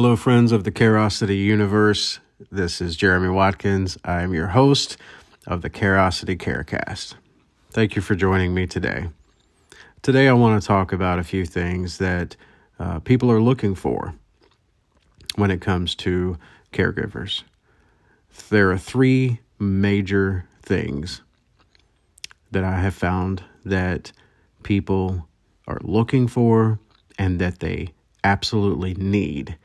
Hello, friends of the CAREOSITY universe. This is Jeremy Watkins. I am your host of the CAREOSITY CARECAST. Thank you for joining me today. Today, I want to talk about a few things that people are looking for when it comes to caregivers. There are three major things that I have found that people are looking for and that they absolutely need,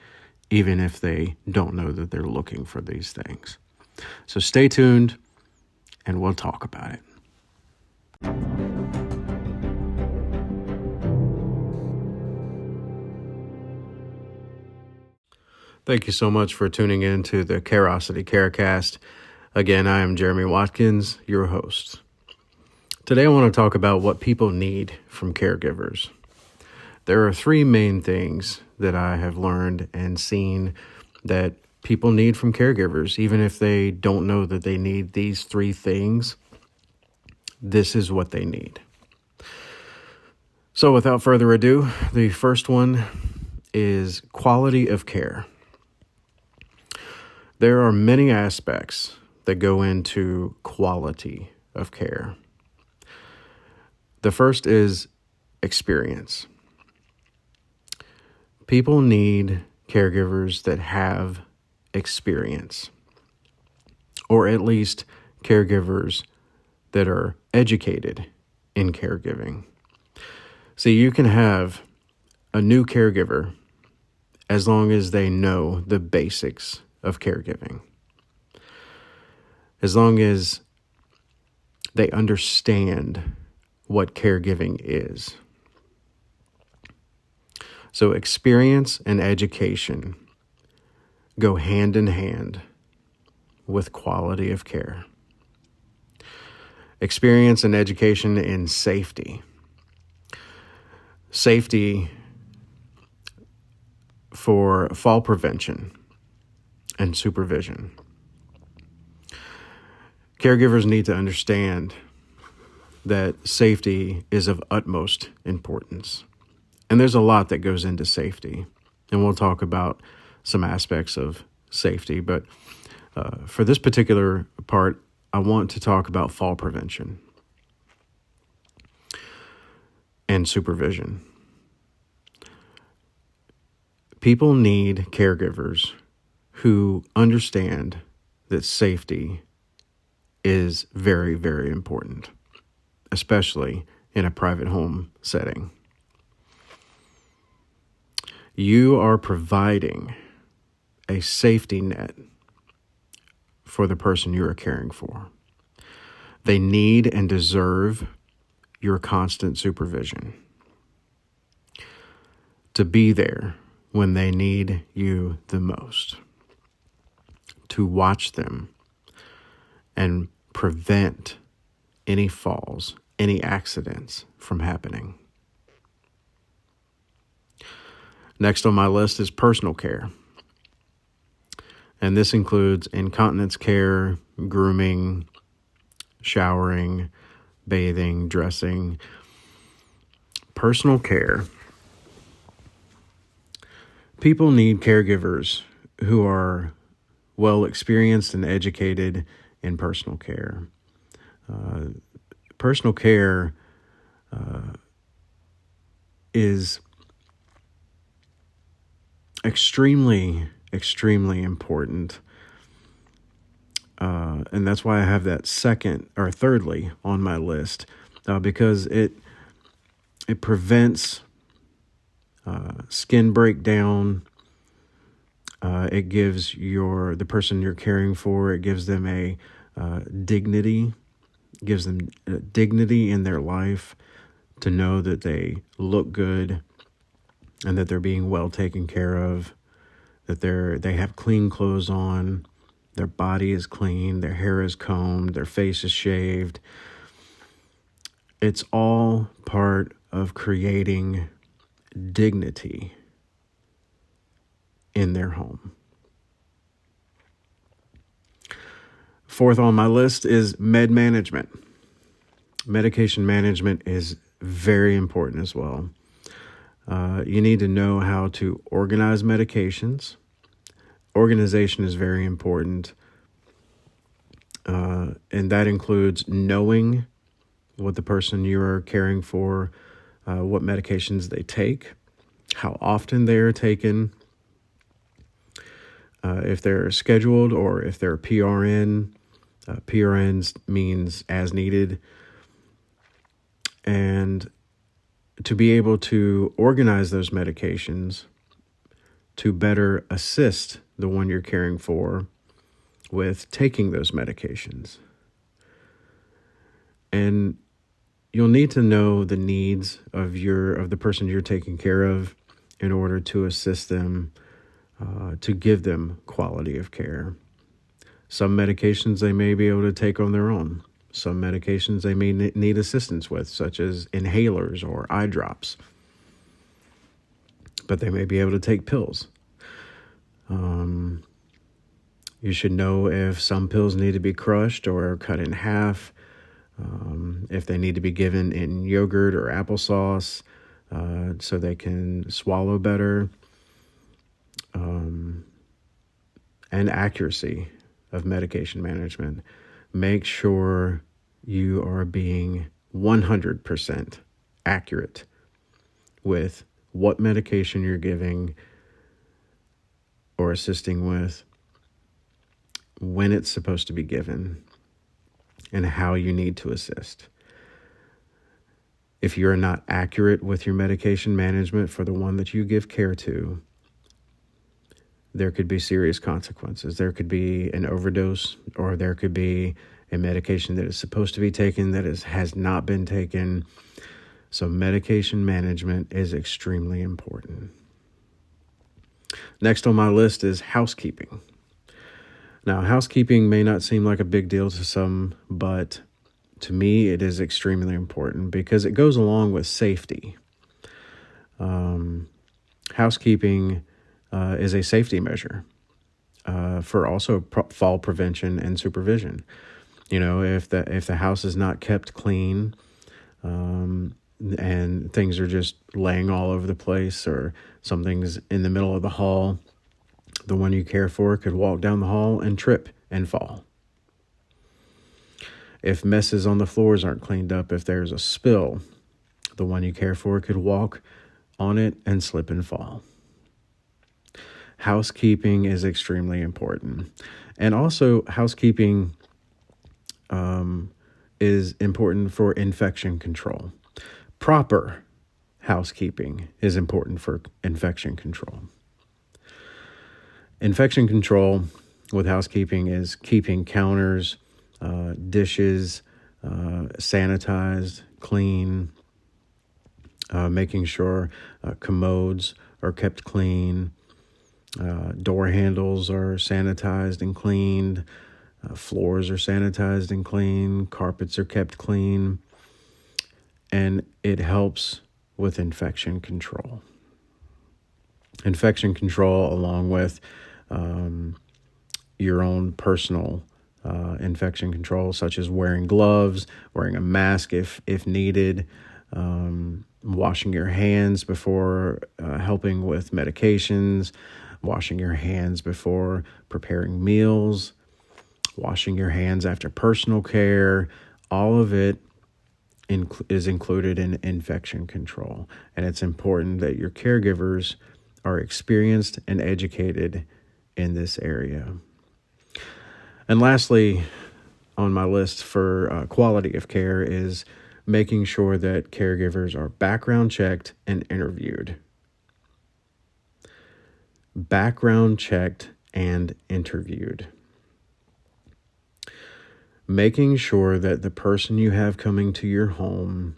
even if they don't know that they're looking for these things. So stay tuned and we'll talk about it. Thank you so much for tuning in to the CAREOSITY CARECAST. Again, I am Jeremy Watkins, your host. Today I want to talk about what people need from caregivers. There are three main things that I have learned and seen that people need from caregivers. Even if they don't know that they need these three things, this is what they need. So without further ado, the first one is quality of care. There are many aspects that go into quality of care. The first is experience. People need caregivers that have experience, or at least caregivers that are educated in caregiving. See, you can have a new caregiver as long as they know the basics of caregiving, as long as they understand what caregiving is. So experience and education go hand in hand with quality of care. Experience and education in safety. Safety for fall prevention and supervision. Caregivers need to understand that safety is of utmost importance. And there's a lot that goes into safety, and we'll talk about some aspects of safety. But for this particular part, I want to talk about fall prevention and supervision. People need caregivers who understand that safety is very, very important, especially in a private home setting. You are providing a safety net for the person you are caring for. They need and deserve your constant supervision to be there when they need you the most, to watch them and prevent any falls, any accidents from happening. Next on my list is personal care. And this includes incontinence care, grooming, showering, bathing, dressing. Personal care. People need caregivers who are well experienced and educated in personal care. Personal care is extremely important. And that's why I have that thirdly on my list, because it prevents skin breakdown. It gives the person you're caring for, it gives them a dignity, gives them dignity in their life to know that they look good and that they're being well taken care of, that they have clean clothes on, their body is clean, their hair is combed, their face is shaved. It's all part of creating dignity in their home. Fourth on my list is management. Medication management is very important as well. You need to know how to organize medications Organization is very important, and that includes knowing what the person you are caring for, what medications they take, how often they are taken, if they're scheduled or if they're PRN. PRNs means as needed. And to be able to organize those medications to better assist the one you're caring for with taking those medications. And you'll need to know the needs of the person you're taking care of in order to assist them, to give them quality of care. Some medications they may be able to take on their own. Some medications they may need assistance with, such as inhalers or eye drops. But they may be able to take pills. You should know if some pills need to be crushed or cut in half, if they need to be given in yogurt or applesauce so they can swallow better, and accuracy of medication management. Make sure you are being 100% accurate with what medication you're giving or assisting with, when it's supposed to be given, and how you need to assist. If you're not accurate with your medication management for the one that you give care to, there could be serious consequences. There could be an overdose, or there could be a medication that is supposed to be taken that has not been taken. So medication management is extremely important. Next on my list is housekeeping. Now, housekeeping may not seem like a big deal to some, but to me it is extremely important because it goes along with safety. Housekeeping is a safety measure for also fall prevention and supervision. You know, if the house is not kept clean, and things are just laying all over the place, or something's in the middle of the hall, the one you care for could walk down the hall and trip and fall. If messes on the floors aren't cleaned up, if there's a spill, the one you care for could walk on it and slip and fall. Housekeeping is extremely important. And also, housekeeping is important for infection control. Proper housekeeping is important for infection control. Infection control with housekeeping is keeping counters, dishes sanitized, clean, making sure commodes are kept clean, door handles are sanitized and cleaned, floors are sanitized and clean, carpets are kept clean, and it helps with infection control. Infection control, along with your own personal infection control, such as wearing gloves, wearing a mask if needed, washing your hands before helping with medications, washing your hands before preparing meals, washing your hands after personal care. All of it is included in infection control. And it's important that your caregivers are experienced and educated in this area. And lastly, on my list for quality of care is making sure that caregivers are background checked and interviewed. Background checked and interviewed. Making sure that the person you have coming to your home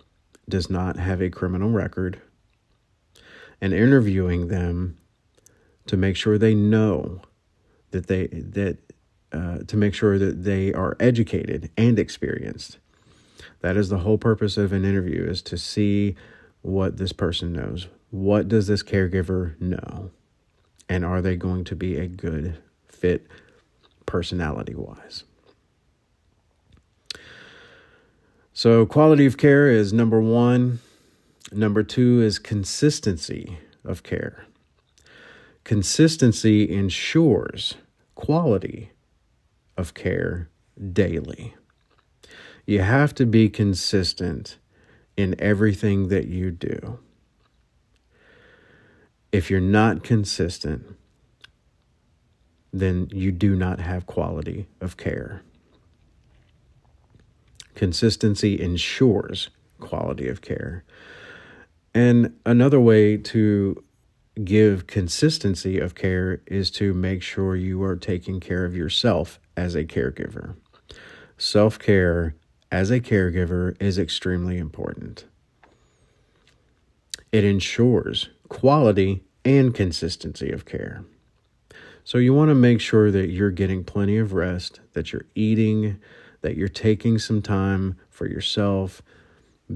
does not have a criminal record, and interviewing them to make sure they know to make sure that they are educated and experienced. That is the whole purpose of an interview, is to see what this person knows. What does this caregiver know? And are they going to be a good fit personality-wise? So quality of care is number one. Number two is consistency of care. Consistency ensures quality of care daily. You have to be consistent in everything that you do. If you're not consistent, then you do not have quality of care. Consistency ensures quality of care. And another way to give consistency of care is to make sure you are taking care of yourself as a caregiver. Self-care as a caregiver is extremely important. It ensures quality and consistency of care. So you want to make sure that you're getting plenty of rest, that you're eating, that you're taking some time for yourself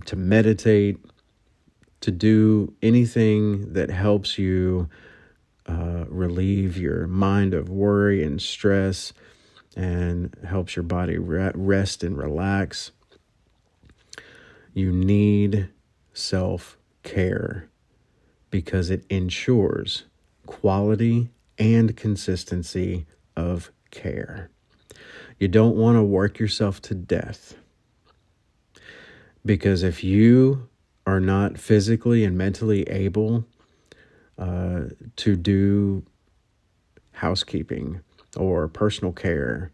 to meditate, to do anything that helps you relieve your mind of worry and stress and helps your body rest and relax. You need self-care because it ensures quality and consistency of care. You don't want to work yourself to death, because if you are not physically and mentally able to do housekeeping or personal care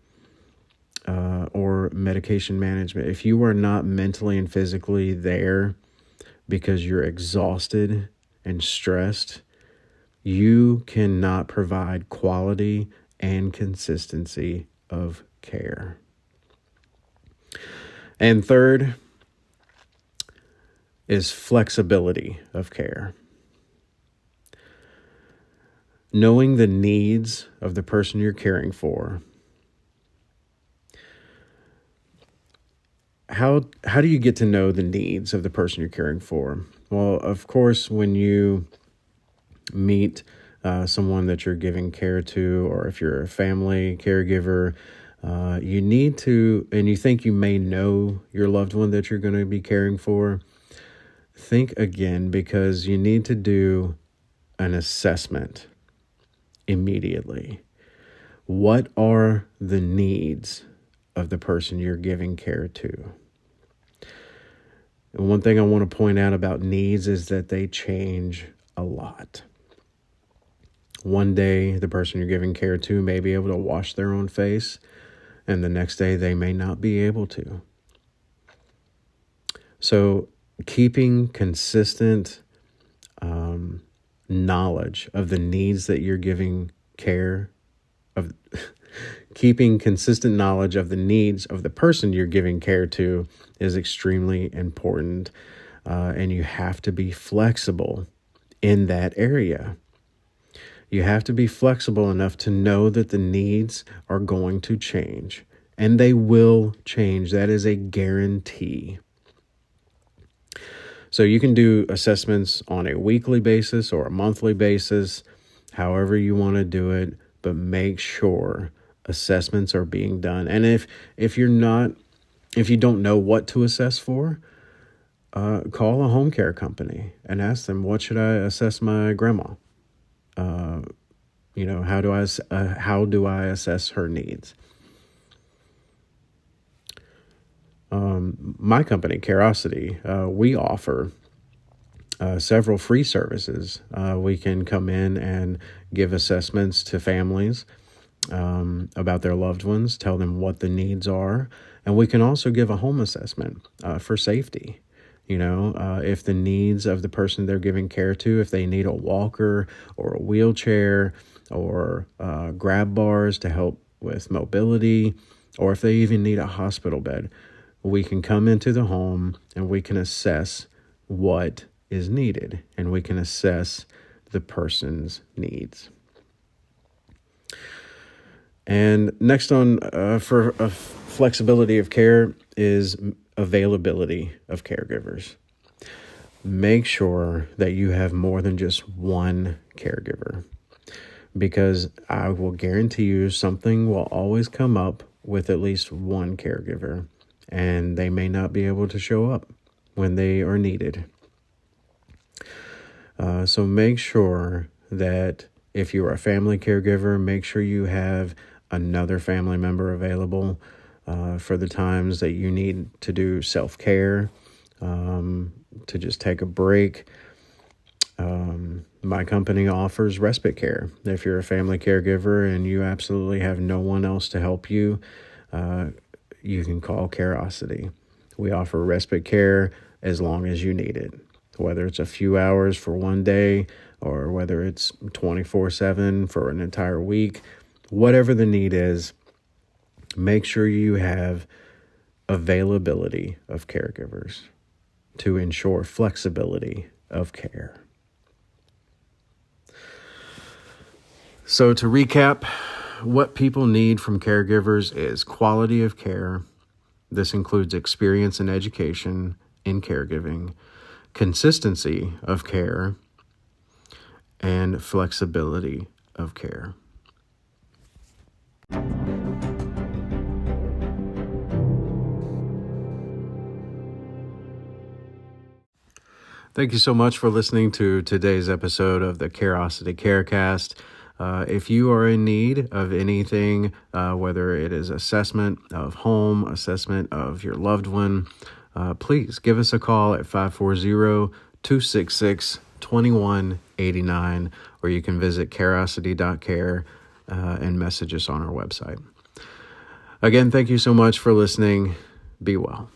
or medication management, if you are not mentally and physically there because you're exhausted and stressed, you cannot provide quality and consistency of care. And third is flexibility of care. Knowing the needs of the person you're caring for. How do you get to know the needs of the person you're caring for? Well, of course, when you meet someone that you're giving care to, or if you're a family caregiver, you need to, and you think you may know your loved one that you're going to be caring for, think again, because you need to do an assessment immediately. What are the needs of the person you're giving care to? And one thing I want to point out about needs is that they change a lot. One day, the person you're giving care to may be able to wash their own face, and the next day they may not be able to. So keeping consistent knowledge of the needs that you're giving care of, keeping consistent knowledge of the needs of the person you're giving care to is extremely important. And you have to be flexible in that area. You have to be flexible enough to know that the needs are going to change, and they will change. That is a guarantee. So you can do assessments on a weekly basis or a monthly basis, however you want to do it, but make sure assessments are being done. And if you don't know what to assess for, call a home care company and ask them, what should I assess my grandma? How do I assess her needs? My company, CAREOSITY, we offer several free services. We can come in and give assessments to families about their loved ones, tell them what the needs are, and we can also give a home assessment for safety. If the needs of the person they're giving care to, if they need a walker or a wheelchair or grab bars to help with mobility, or if they even need a hospital bed, we can come into the home and we can assess what is needed, and we can assess the person's needs. And next on for flexibility of care is availability of caregivers. Make sure that you have more than just one caregiver, because I will guarantee you something will always come up with at least one caregiver, and they may not be able to show up when they are needed. So make sure that If you are a family caregiver, make sure you have another family member available for the times that you need to do self-care, to just take a break. My company offers respite care. If you're a family caregiver and you absolutely have no one else to help you, you can call CAREOSITY. We offer respite care as long as you need it, whether it's a few hours for one day or whether it's 24/7 for an entire week. Whatever the need is, make sure you have availability of caregivers to ensure flexibility of care. So to recap, what people need from caregivers is quality of care. This includes experience and education in caregiving, consistency of care, and flexibility of care. Thank you so much for listening to today's episode of the CAREOSITY CARECAST. If you are in need of anything, whether it is assessment of home, assessment of your loved one, please give us a call at 540-266-2189, or you can visit careosity.care and message us on our website. Again, thank you so much for listening. Be well.